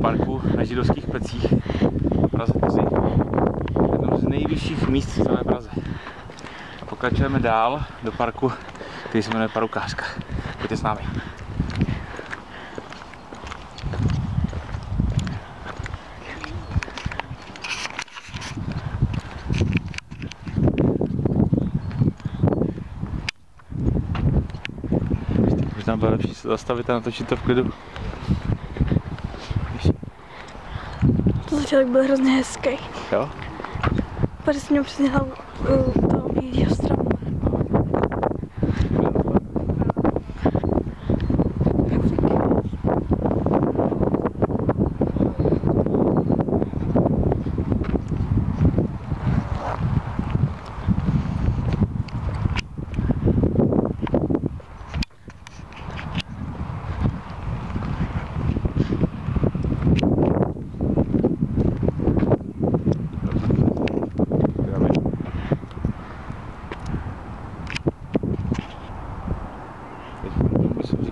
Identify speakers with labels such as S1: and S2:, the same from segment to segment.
S1: parku na Židovských Pecích v Praze. Jedno z nejvyšších míst v celé Praze. A pokračujeme dál do parku, který se jmenuje Parukářka. Pojďte s námi. Možná bylo lepší se zastavit a natočit to v klidu.
S2: To začátek byl hrozně hezký.
S1: Jo?
S2: Protože jsem měl přesně hlavu toho bílého stromu.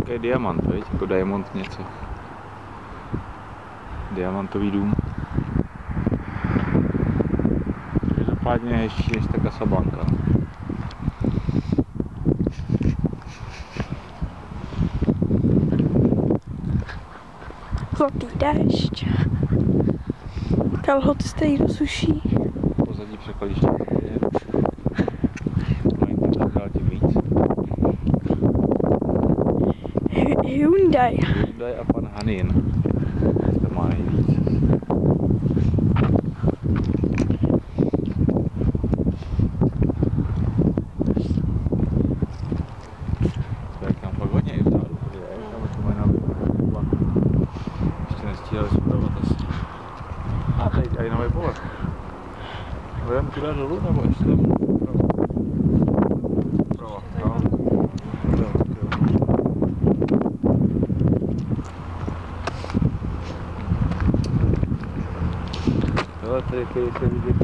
S1: Je diamant, veď? Jako diamant něco. Diamantový dům. Každopádně hezčí než ta Casablanca.
S2: Zlatý déšť. Kalhoty z té dosuší.
S1: Pozadí překladiště.
S2: Hyundai
S1: a pan Hanin. To má nejvíc. Tak tam fakt hodně i vzadu. Tam mají na ještě nestíhali zprovat asi. A teď aj nový povrch. Jdeme tuhle dolů nebo ještě tam? Prava. Ale tady se vidět,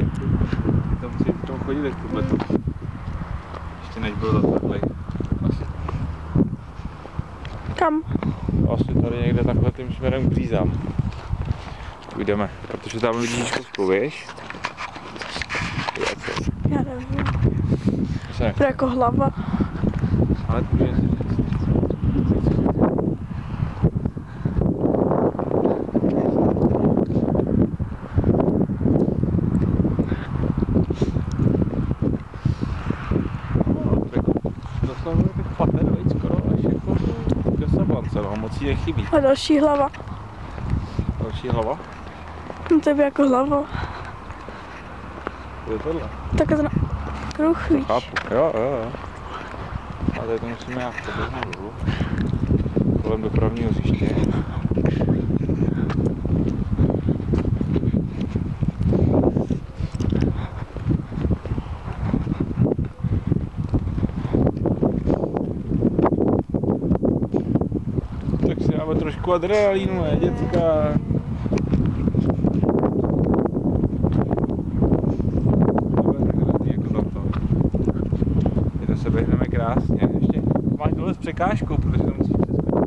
S1: tam si v tom chodili tohleto. Ještě než bylo takhle. Asi.
S2: Kam?
S1: Asi tady někde takhle tím směrem k břízám. Půjdeme, protože tam vidíš kosku, víš?
S2: Já nevím. To je jako hlava.
S1: Ale tu je těch pater, veď, skoro až jako v Casablance, no, moc jí nechybí.
S2: A další hlava.
S1: Další hlava?
S2: No to je jako hlava.
S1: To je tohle.
S2: Tak je to na kruh, víš.
S1: Chápu, jo. A tady to musíme nějak poběhnout dolů. Kolem dopravního hřiště. Tak si dáme trošku adrenalínu, ne, děcka? Jako se běhneme krásně. Ještě máš dole s překážkou, protože to musíš přeskočit.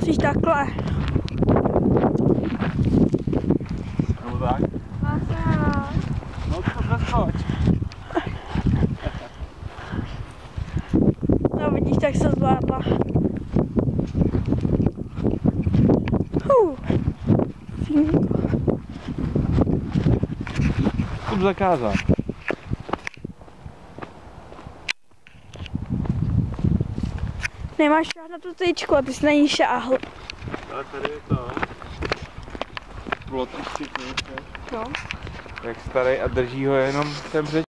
S2: Jsi takhle.
S1: Nebo tak? No to přeskoč.
S2: No vidíš, tak se zvládla. Fínko.
S1: Vstup zakázán.
S2: Nemáš šáhnout na tu tyčku a ty jsi na ní šáhl.
S1: Ale tady je to. Plot ještě.
S2: No.
S1: Jak starý a drží ho jenom ten břeč.